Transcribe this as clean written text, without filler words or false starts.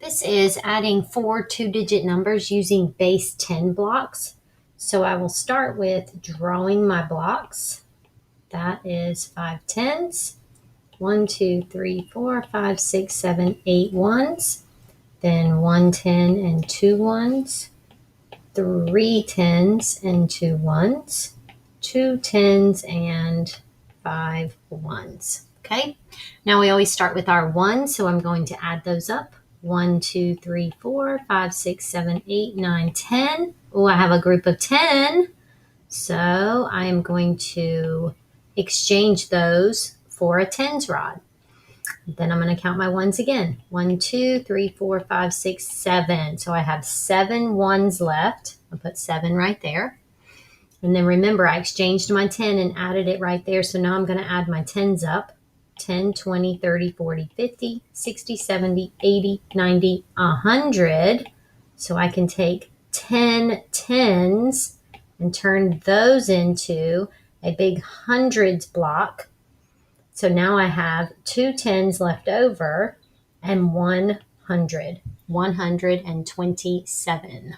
This is adding 4 two-digit numbers using base 10 blocks. So I will start with drawing my blocks. That is 5 tens, 1, 2, 3, 4, 5, 6, 7, 8 ones, then 1 10 and 2 ones, 3 tens and 2 ones, 2 tens and 5 ones. Okay, now we always start with our ones, so I'm going to add those up. 1, 2, 3, 4, 5, 6, 7, 8, 9, 10. Oh, I have a group of 10. So I am going to exchange those for a tens rod. Then I'm going to count my ones again. 1, 2, 3, 4, 5, 6, 7. So I have 7 ones left. I'll put 7 right there. And then remember, I exchanged my 10 and added it right there. So now I'm going to add my tens up. 10, 20, 30, 40, 50, 60, 70, 80, 90, 100. So I can take 10 tens and turn those into a big hundreds block. So now I have 2 tens left over and 100, 127.